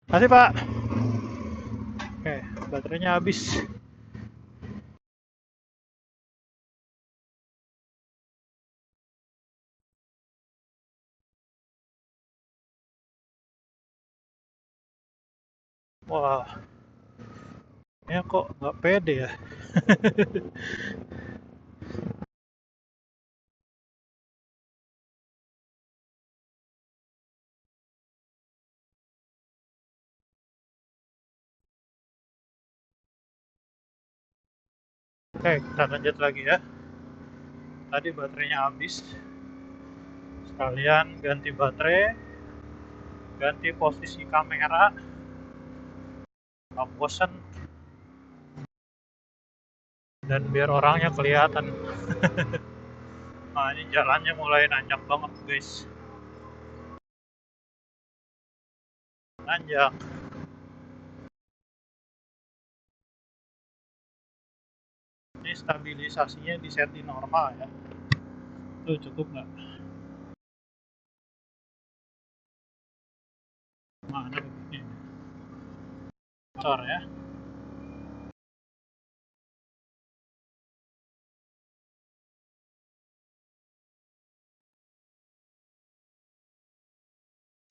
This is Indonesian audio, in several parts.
Masih Pak. Oke, baterainya habis. Wah, ya kok nggak pede ya. Oke, kita lanjut lagi ya. Tadi baterainya habis. Sekalian ganti baterai, ganti posisi kamera. Nggak bosen dan biar orangnya kelihatan. Nah, ini jalannya mulai nanjak banget guys. Nanjak. Ini stabilisasinya di set di normal ya. Tuh cukup nggak? Mana begini? Motor ya.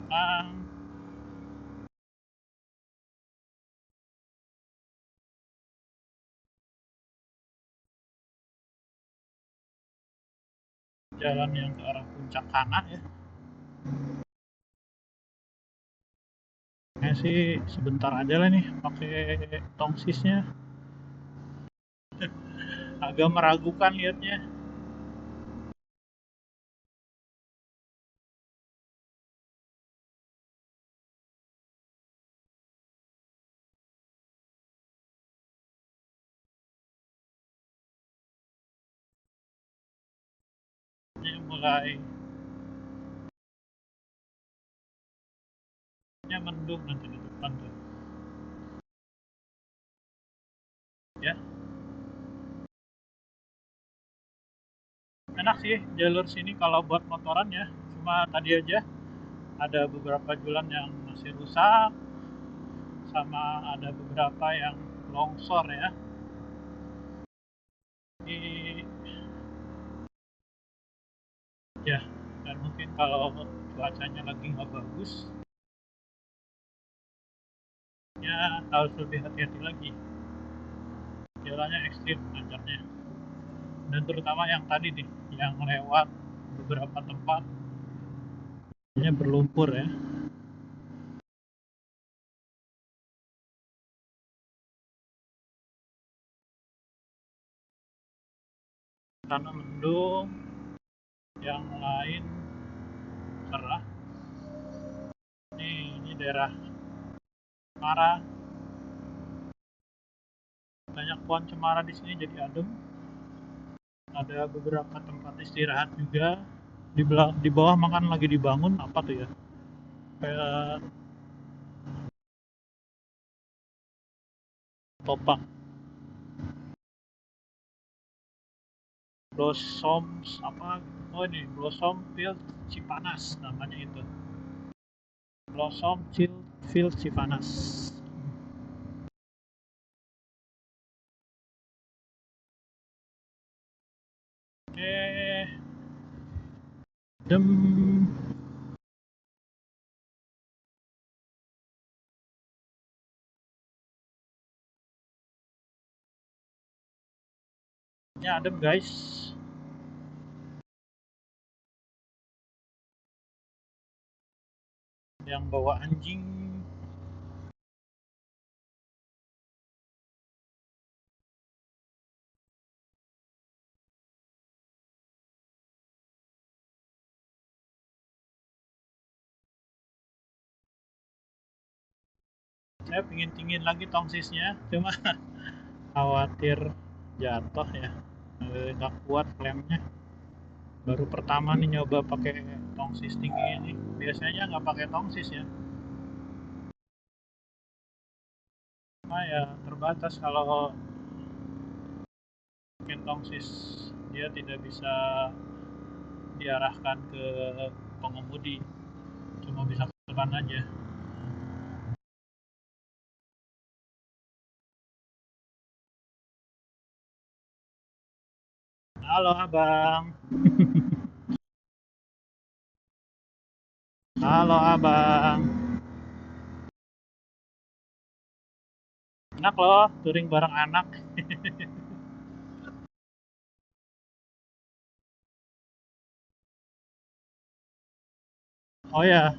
Nah, jalan yang ke arah puncak kanan ya. Kayaknya sih sebentar aja lah nih pakai tongsisnya. Agak meragukan liatnya. Ini mulai mendung nanti di depan tuh. Ya, enak sih jalur sini kalau buat motoran ya. Cuma tadi aja ada beberapa jalan yang masih rusak, sama ada beberapa yang longsor ya. Jadi ya, dan mungkin kalau cuacanya lagi nggak bagus, ya harus lebih hati-hati lagi. Jalannya ekstrim nanjaknya. Dan terutama yang tadi nih, yang lewat beberapa tempat, ini berlumpur ya. Karena mendung, yang lain cerah. Ini daerah cemara, banyak pohon cemara di sini jadi adem. Ada beberapa tempat istirahat juga. Di bawah makan lagi dibangun apa tuh ya? Kayak topak Blossoms apa gitu. Oh ini Blossom Field Cipanas namanya itu. Blossom Field Cipanas. Oke, dem. Ya adem guys. Yang bawa anjing. Saya pingin tinggiin lagi tongsisnya, cuma khawatir jatuh ya. Nggak kuat klemnya. Baru pertama nih nyoba pakai tongsis tinggi ini. Biasanya nggak pakai tongsis ya. Cuma ya terbatas kalau pakai tongsis, dia tidak bisa diarahkan ke pengemudi, cuma bisa ke depan aja. Halo abang. Halo abang. Enak loh, touring bareng anak. Oh ya,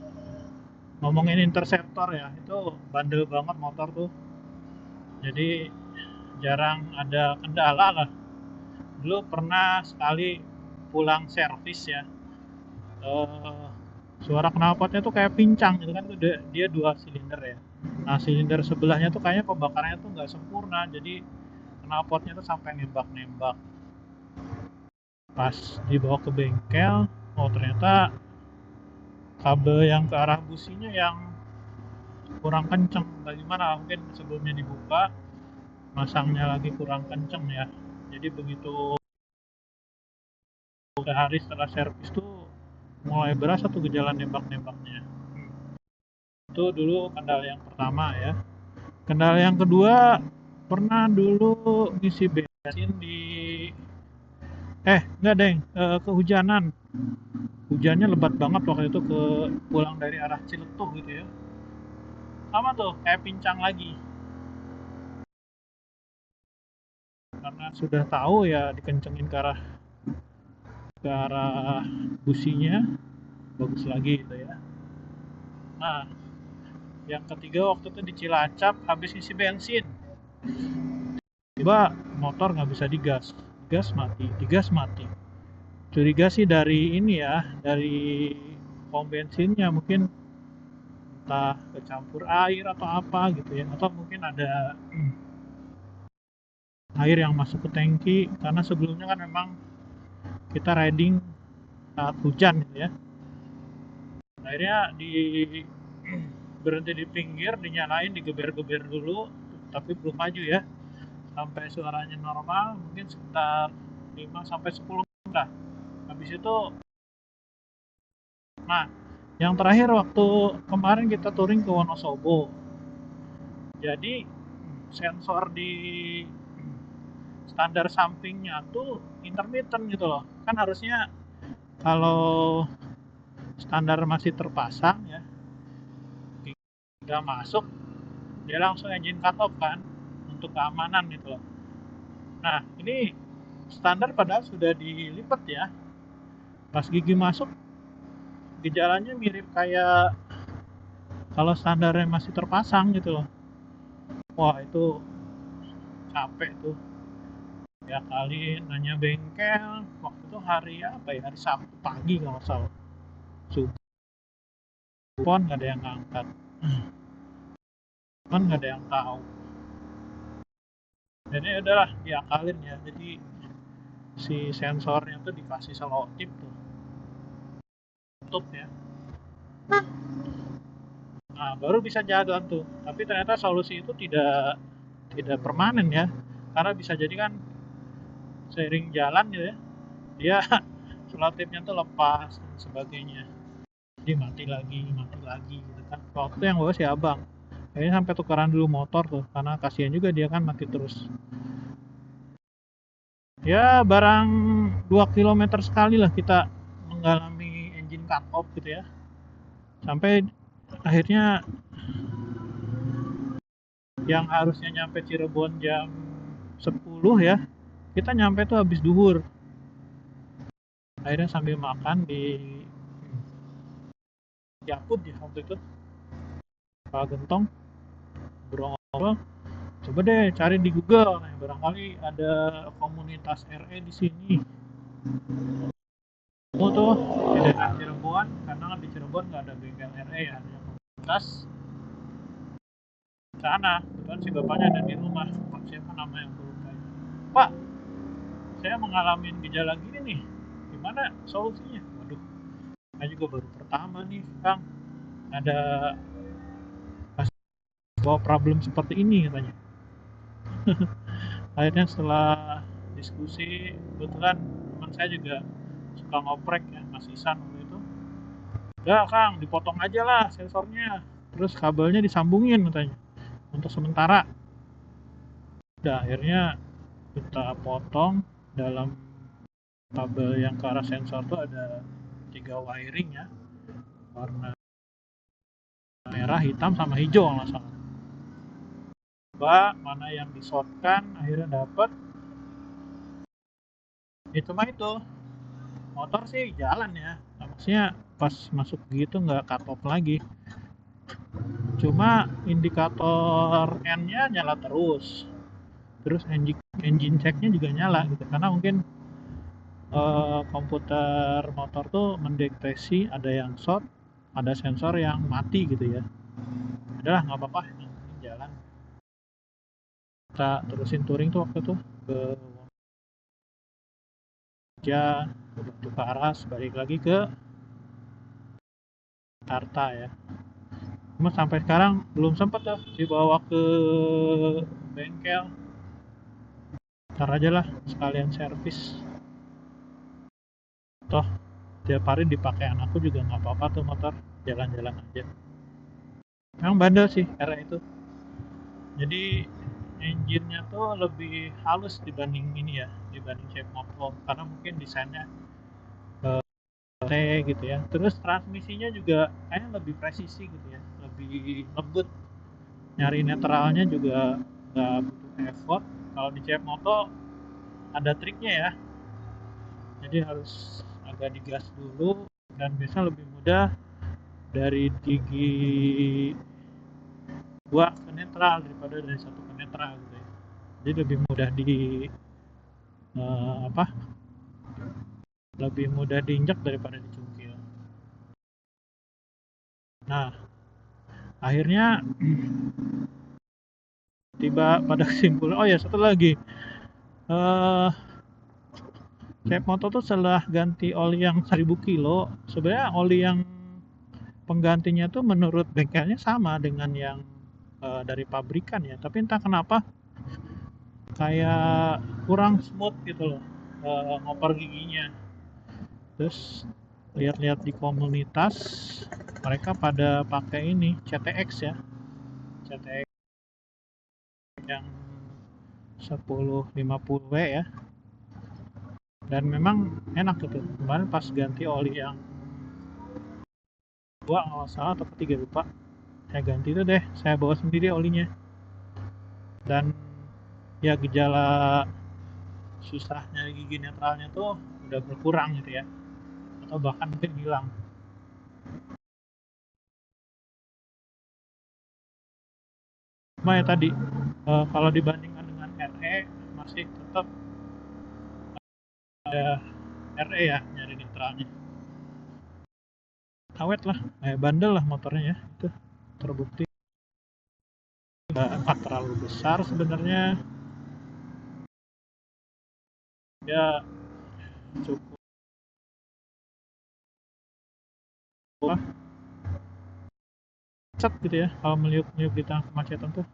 ngomongin Interceptor ya, itu bandel banget motor tuh. Jadi jarang ada kendala lah. Dulu pernah sekali pulang servis ya, eh, suara knalpotnya tuh kayak pincang gitu kan, dia dua silinder ya. Nah silinder sebelahnya tuh kayaknya pembakarannya tuh nggak sempurna, jadi knalpotnya tuh sampai nembak-nembak. Pas dibawa ke bengkel, oh ternyata kabel yang ke arah businya yang kurang kenceng. Bagaimana mungkin sebelumnya dibuka, masangnya lagi kurang kenceng ya. Jadi begitu sehari setelah servis tuh mulai berasa tuh gejala nembak-nembaknya. Itu dulu kendala yang pertama ya. Kendala yang kedua, pernah dulu ngisi bensin di enggak deng, kehujanan. Hujannya lebat banget waktu itu, pulang dari arah Ciletuh gitu ya. Sama tuh kayak pincang lagi. Karena sudah tahu ya dikencengin ke arah businya bagus lagi gitu ya. Nah, yang ketiga waktu itu di Cilacap habis isi bensin, tiba motor nggak bisa digas, gas mati, digas mati. Curiga sih dari ini ya, dari pom bensinnya mungkin, entah kecampur air atau apa gitu ya, atau mungkin ada air yang masuk ke tangki, karena sebelumnya kan memang kita riding saat hujan gitu ya. Akhirnya berhenti di pinggir, dinyalain, digeber-geber dulu, tapi belum maju ya, sampai suaranya normal mungkin sekitar 5 sampai 10 menit lah. Habis itu, nah yang terakhir waktu kemarin kita touring ke Wonosobo, jadi sensor di standar sampingnya tuh intermittent gitu loh. Kan harusnya kalau standar masih terpasang ya, nggak masuk, dia langsung engine cut off kan, untuk keamanan gitu loh. Nah ini standar padahal sudah dilipat ya, pas gigi masuk gejalanya mirip kayak kalau standarnya masih terpasang gitu loh. Wah itu capek tuh, ya kali nanya bengkel. Waktu itu hari apa ya, hari Sabtu pagi kalau nggak salah, subuh, telepon nggak ada yang ngangkat, kan nggak ada yang tahu. Jadi ya udahlah diakalin ya, jadi si sensornya tuh dikasih selotip tuh, tutup ya. Nah baru bisa jalan tuh, tapi ternyata solusi itu tidak tidak permanen ya, karena bisa jadi kan seiring jalan gitu ya, dia selotipnya tuh lepas dan sebagainya, jadi mati lagi gitu kan. Waktu itu yang bawa si abang, kayaknya sampai tukeran dulu motor tuh, karena kasihan juga dia kan mati terus. Ya barang 2 kilometer sekali lah kita mengalami engine cut off gitu ya, sampai akhirnya yang harusnya nyampe Cirebon jam 10 ya, kita nyampe tuh habis duhur. Akhirnya sambil makan di Yakut ya waktu itu, Pak Gentong, ngobrol, coba deh cari di Google, nah, barangkali ada komunitas RE di sini. Oh tuh di daerah Cirebon, karena kan di Cirebon nggak ada bengkel RE ya, ada komunitas sana. Kebetulan si bapaknya ada di rumah, Pak siapa namanya yang lupa. Pak, saya mengalami gejala gini nih, gimana solusinya? Waduh, saya juga baru pertama nih Kang, ada bawa problem seperti ini katanya. Akhirnya setelah diskusi, kebetulan teman saya juga suka ngoprek ya, Mas Isan waktu itu. Udah Kang, dipotong aja lah sensornya, terus kabelnya disambungin katanya, untuk sementara. Udah akhirnya kita potong dalam kabel yang ke arah sensor tuh ada 3 wiring ya, warna merah, hitam, sama hijau kalau nggak salah. Coba mana yang di-shortkan, akhirnya dapet itu mah itu motor sih jalan ya, maksudnya pas masuk gitu nggak cut off lagi, cuma indikator N nya nyala terus engine checknya juga nyala gitu, karena mungkin komputer motor tuh mendeteksi ada yang short, ada sensor yang mati gitu ya. Adalah nggak apa-apa, yang penting jalan. Kita terusin touring tuh waktu itu ke Jogja, ke Batu Karas, balik lagi ke Jakarta ya. Cuma sampai sekarang belum sempat tuh dibawa ke bengkel. Ntar aja lah sekalian servis. Toh tiap hari dipakai anakku juga nggak apa-apa tuh motor, jalan-jalan aja. Emang bandel sih era itu. Jadi engine-nya tuh lebih halus dibanding ini ya, dibanding shape moto, karena mungkin desainnya T gitu ya. Terus transmisinya juga kayaknya lebih presisi gitu ya, lebih lembut. Nyari netralnya juga nggak butuh effort. Kalau di shape moto ada triknya ya, jadi harus agak digas dulu, dan biasanya lebih mudah dari gigi dua ke netral daripada dari satu ke netral gitu ya. Jadi lebih mudah apa, lebih mudah diinjak daripada dicungkil. Nah, akhirnya tiba pada kesimpulan, oh ya satu lagi, eh Shape Moto tuh setelah ganti oli yang 1000 kilo, sebenarnya oli yang penggantinya tuh menurut bengkelnya sama dengan yang dari pabrikan ya, tapi entah kenapa kayak kurang smooth gitu loh, ngoper giginya. Terus lihat-lihat di komunitas, mereka pada pakai ini CTX ya, CTX yang 1050W ya, dan memang enak gitu. Kemarin pas ganti oli yang dua kalau salah atau ketiga lupa, saya ganti itu deh, saya bawa sendiri olinya, dan ya gejala susahnya gigi netralnya tuh udah berkurang gitu ya, atau bahkan mungkin hilang. Cuma ya tadi, kalau dibandingkan dengan RE masih tetap ada RE ya nyari netralnya. Awet lah, bandel lah motornya ya, itu terbukti. Nggak terlalu besar sebenarnya, ya cukup lah, cet gitu ya kalau meliuk-meliuk di tengah kemacetan tuh.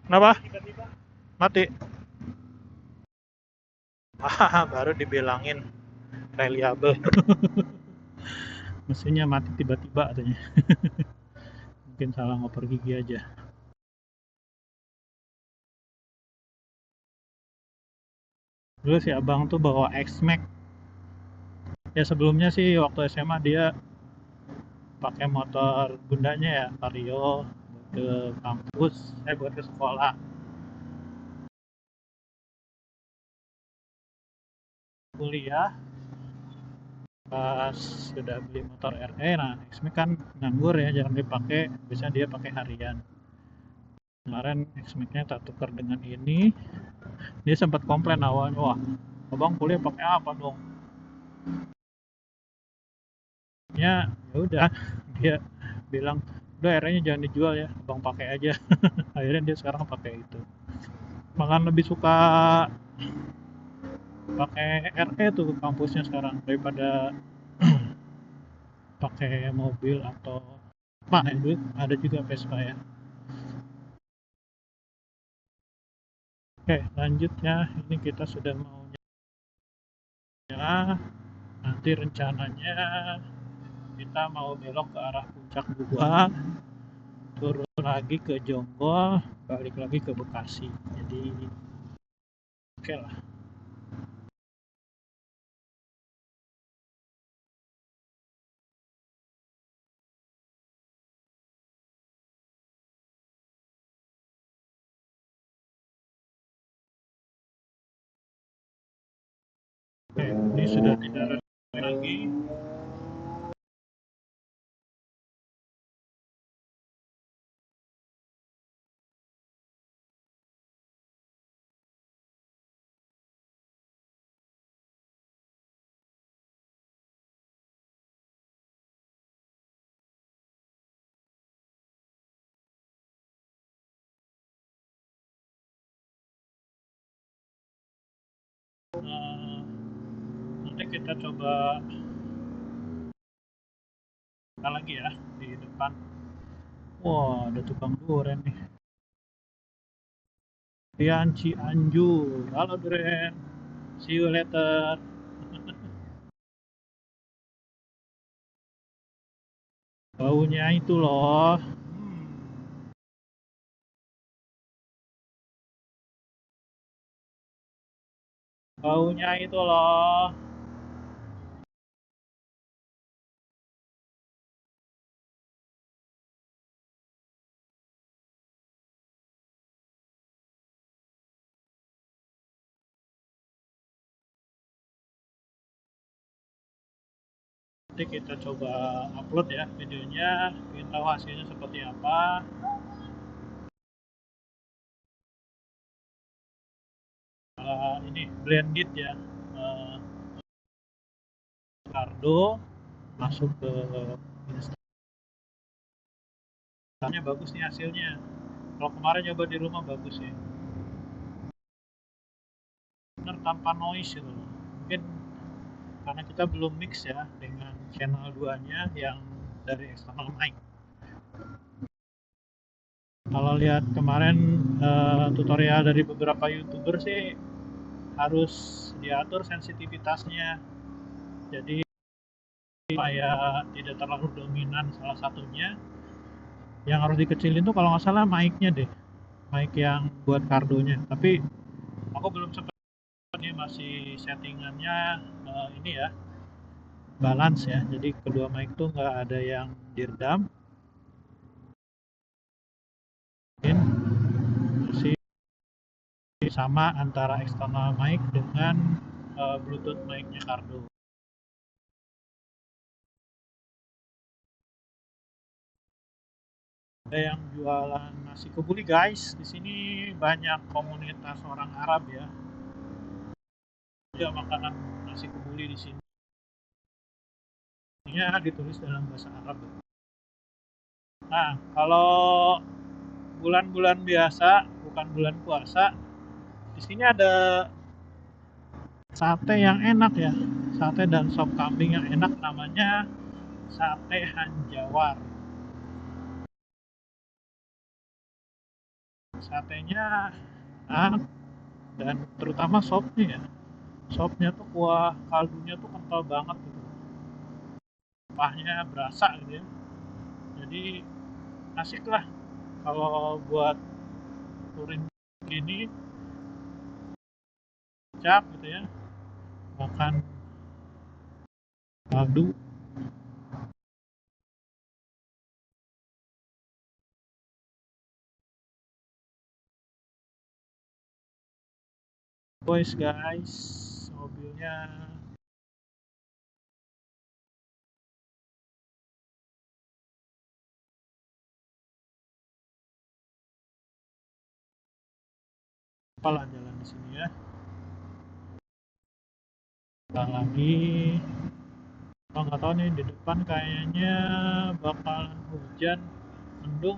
Kenapa? Mati. Ah, baru dibilangin reliable. Mesinnya mati tiba-tiba katanya. Mungkin salah ngoper gigi aja. Dulu si abang tuh bawa X-Max. Ya sebelumnya sih waktu SMA dia pakai motor bundanya ya, Vario, buat ke kampus, buat ke sekolah. Kuliah pas sudah beli motor RE, nah X-Max kan nganggur ya, jarang dipakai, biasanya dia pakai harian. Kemarin X-Max-nya tak tukar dengan ini, dia sempat komplain awalnya, wah abang kuliah pakai apa dong? Ya udah, dia bilang udah RE-nya jangan dijual ya, abang pakai aja. Akhirnya dia sekarang pakai itu. Makan lebih suka pakai RE tuh ke kampusnya sekarang daripada pakai mobil atau mana itu, ada juga Vespa ya. Oke, lanjut ya. Ini kita sudah mau nyala. Nanti rencananya kita mau belok ke arah puncak gua, turun lagi ke Jonggol, balik lagi ke Bekasi. Jadi oke lah. Oke, ini sudah tidak lagi. Eh, nanti kita coba lagi ya di depan. Wah, ada tukang duren nih. Rian Cianjur. Halo Duren. See you later. Baunya itu loh. Baunya itu loh. Nanti kita coba upload ya videonya. Kita tahu hasilnya seperti apa. Ini blended ya. Uh, Cardo masuk ke Instagramnya bagus nih hasilnya. Kalau kemarin nyoba di rumah bagus ya. Bener tanpa noise itu loh. Mungkin karena kita belum mix ya dengan channel 2 nya yang dari external mic. Kalau lihat kemarin tutorial dari beberapa youtuber sih harus diatur sensitivitasnya, jadi supaya tidak terlalu dominan salah satunya. Yang harus dikecilin tuh kalau nggak salah mic-nya deh, mic yang buat kardonya, tapi aku belum sempat, ini masih settingannya ini ya, balance ya, jadi kedua mic tuh nggak ada yang diredam. Masih sama antara external mic dengan bluetooth mic-nya kardo. Ada yang jualan nasi kebuli guys, di sini banyak komunitas orang Arab ya, ada makanan nasi kebuli di sini, ya ditulis dalam bahasa Arab. Nah, kalau bulan-bulan biasa bukan bulan puasa, di sini ada sate yang enak ya, sate dan sop kambing yang enak, namanya sate Hanjawar. Satenya enak, dan terutama sopnya ya, sopnya tuh kuah kaldunya tuh kental banget gitu, kuahnya berasa gitu ya, jadi asik lah kalau buat touring gini, cap gitu ya, makan kaldu. Boys guys, mobilnya apalah jalan di sini ya, kita lagi. Oh, nggak tahu nih di depan kayaknya bakalan hujan, mendung.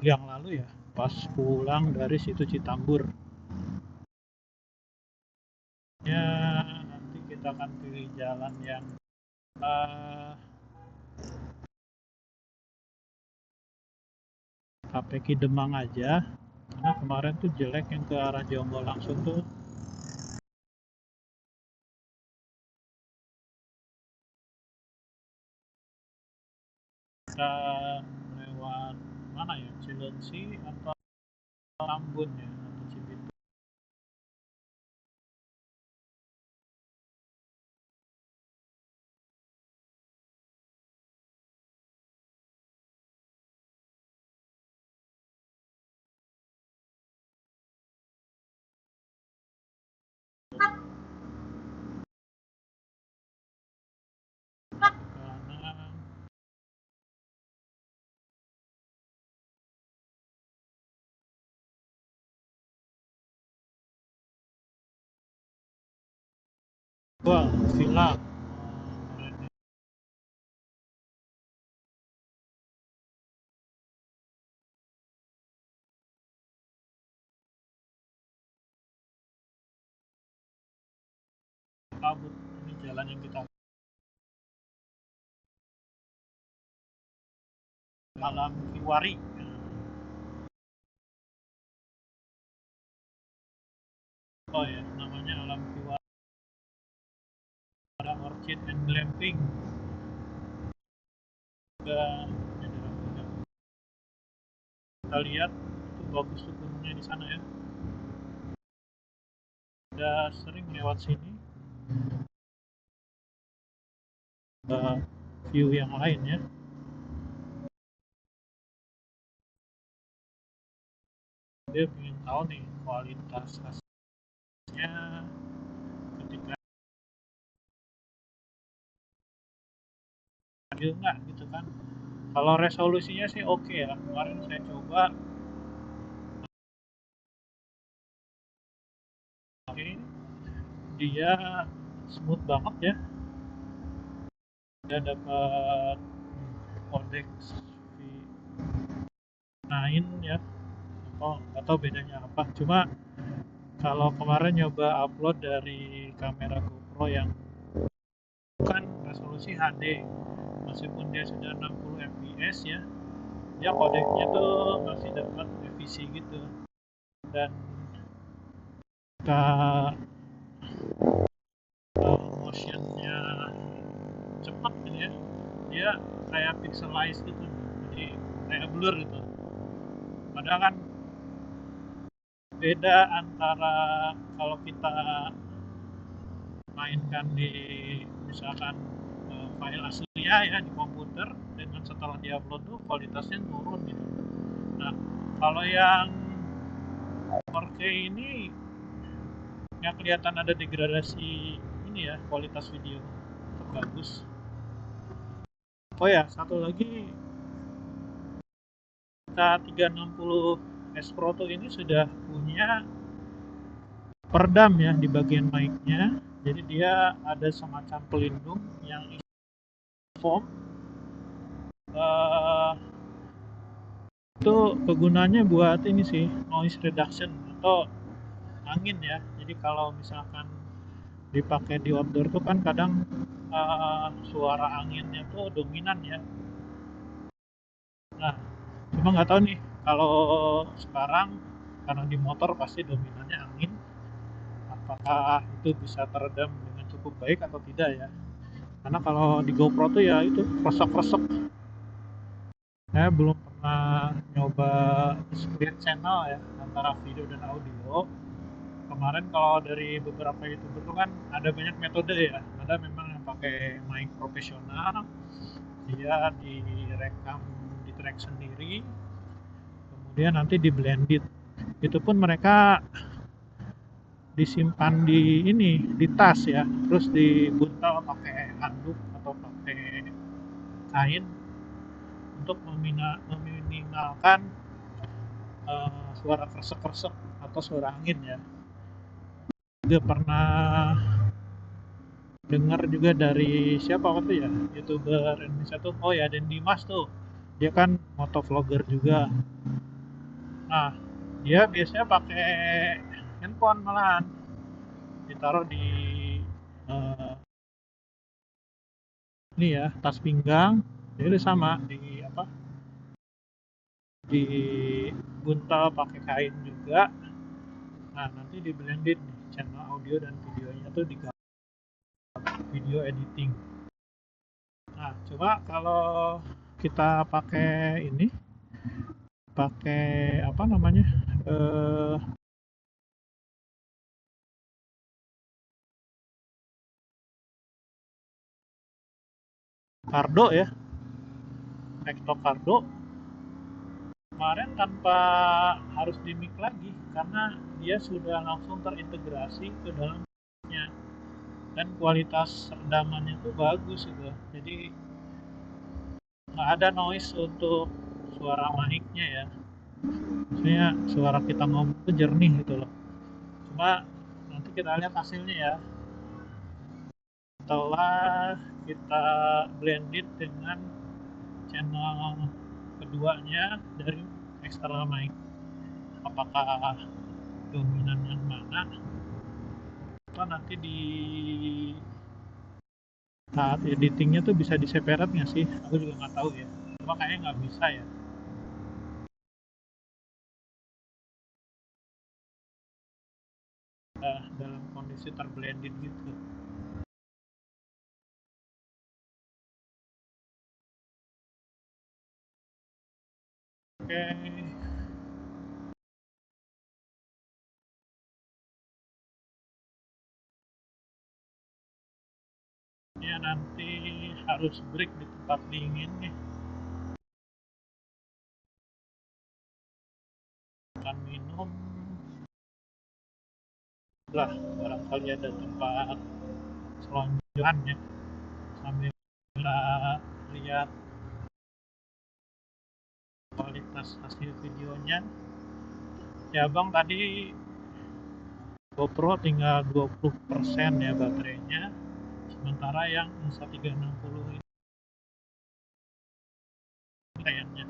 yang lalu ya, pas pulang dari situ Citambur. Ya nanti kita akan pilih jalan yang KPK Demang aja, karena kemarin tuh jelek yang ke arah Jonggol langsung tuh. Kita lewat mana ya, Cilengsi atau Tambun ya, atau Cibitung. Kanan. Wah, villa. Kabut, ini jalan yang kita Alam Kiwari. Oh ya, namanya Alam Kiwari. Ada Orchid and Glamping. Dan kita lihat itu bagus tuh gunungnya di sana ya. Udah sering lewat sini. View yang lain ya. Dia ingin tahu nih kualitas hasilnya ketika adil nggak gitu kan. Kalau resolusinya sih oke ya, kemarin saya coba. Oke, dia smooth banget ya. Dia dapat Codex V9 ya, atau bedanya apa. Cuma kalau kemarin nyoba upload dari kamera GoPro yang bukan resolusi HD, meskipun dia sudah 60 fps ya, dia kodeknya tuh masih dapat FVC gitu. Dan motionnya cepat gitu ya, dia kayak pixelize gitu, jadi kayak blur gitu. Padahal kan beda antara kalau kita mainkan di misalkan file aslinya ya di komputer, dengan setelah diupload tuh kualitasnya turun gitu. Nah, kalau yang 4K ini nggak kelihatan ada degradasi ini ya, kualitas video tetap bagus. Oh ya, satu lagi, kita 360 S Pro tuh ini sudah punya peredam ya di bagian mic-nya. Jadi dia ada semacam pelindung yang foam. Itu kegunaannya buat ini sih, noise reduction atau angin ya. Jadi kalau misalkan dipakai di outdoor tuh kan kadang suara anginnya tuh dominan ya. Nah, cuma nggak tahu nih kalau sekarang, karena di motor pasti dominannya angin, apakah itu bisa teredam dengan cukup baik atau tidak ya. Karena kalau di GoPro tuh ya itu resek-resek. Saya belum pernah nyoba split channel ya antara video dan audio. Kemarin kalau dari beberapa youtuber itu kan ada banyak metode ya. Ada memang yang pakai mic profesional, dia direkam di track sendiri, kemudian nanti di blended. Itu pun mereka disimpan di ini, di tas ya, terus dibuntel pakai handuk atau pakai kain untuk meminimalkan suara kresek-kresek atau suara angin ya. Juga pernah dengar juga dari siapa waktu ya, youtuber Indonesia tuh, oh ya, Dan Dimas tuh, dia kan motovlogger juga. Nah, dia biasanya pakai handphone malahan, ditaruh di eh, ini ya, tas pinggang. Jadi sama di apa? Di buntal pakai kain juga. Nah, nanti di blended nih channel audio dan videonya tuh di video editing. Nah, coba kalau kita pakai ini, pakai apa namanya? eh Cardo ya, Recto Cardo. Kemarin tanpa harus di mic lagi karena dia sudah langsung terintegrasi ke dalamnya dan kualitas rekamannya tuh bagus gitu. Jadi nggak ada noise untuk suara mic-nya ya. Maksudnya suara kita ngomong tuh jernih gitu loh. Cuma nanti kita lihat hasilnya ya. Setelah kita blended dengan channel keduanya dari external mic, apakah dominan yang mana atau nanti di saat editingnya tuh bisa di separate nggak sih, aku juga nggak tahu ya, cuma kayaknya nggak bisa ya. Dalam kondisi terblended gitu. Oke, ya nanti harus break di tempat dingin nih, akan minum lah, barangkali ada tempat selonjoran ya sambil kita lihat kualitas hasil videonya. Ya bang, tadi GoPro tinggal 20% ya baterainya, sementara yang Insta360 ini kayaknya.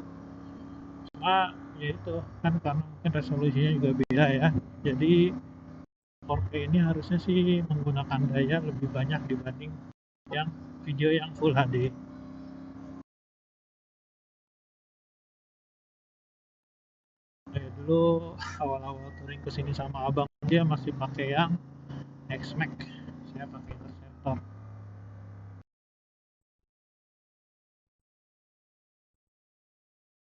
Cuma ya itu kan karena mungkin resolusinya juga beda ya, jadi 4K ini harusnya sih menggunakan daya lebih banyak dibanding yang video yang Full HD. Kayak dulu awal-awal touring kesini sama abang, dia masih pakai yang X-Max, saya pakai Interceptor.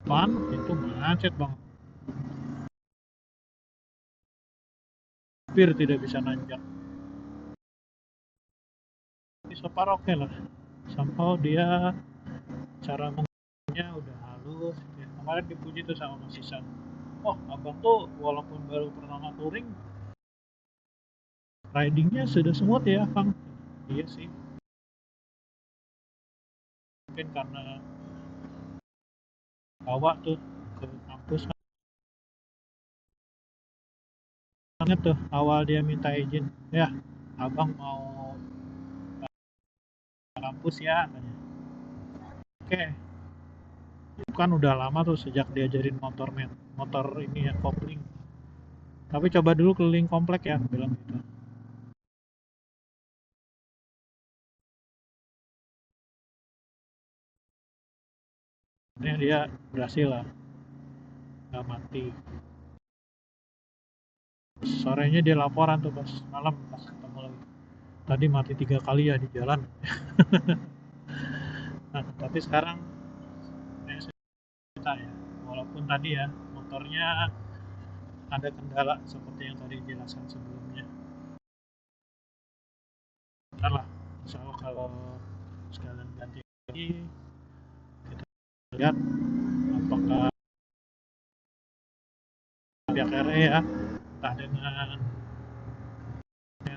Pan itu macet bang, hampir tidak bisa nanjak. Tapi so far oke lah, somehow dia cara mengendakinya udah halus ya. Kemarin dipuji tuh sama Mas Isan, oh abang tuh walaupun baru pertama touring, ridingnya sudah smooth ya bang. Iya sih, mungkin karena bawa tuh ke kampus kan. Banget tuh awal dia minta izin, ya abang mau ke kampus ya katanya. Oke, itu kan udah lama tuh sejak diajarin motor ini ya, kopling. Tapi coba dulu keliling komplek ya, bilang gitu. Akhirnya dia berhasil lah, nggak mati. Sorenya dia laporan tuh pas malam pas ketemu lagi. Tadi mati 3 kali ya di jalan. Nah, tapi sekarang kita ya, walaupun tadi ya motornya ada kendala seperti yang tadi dijelaskan sebelumnya. Ntar lah, insya Allah kalau sekalian ganti lagi, kita lihat apakah pihak RE ya, entah dengan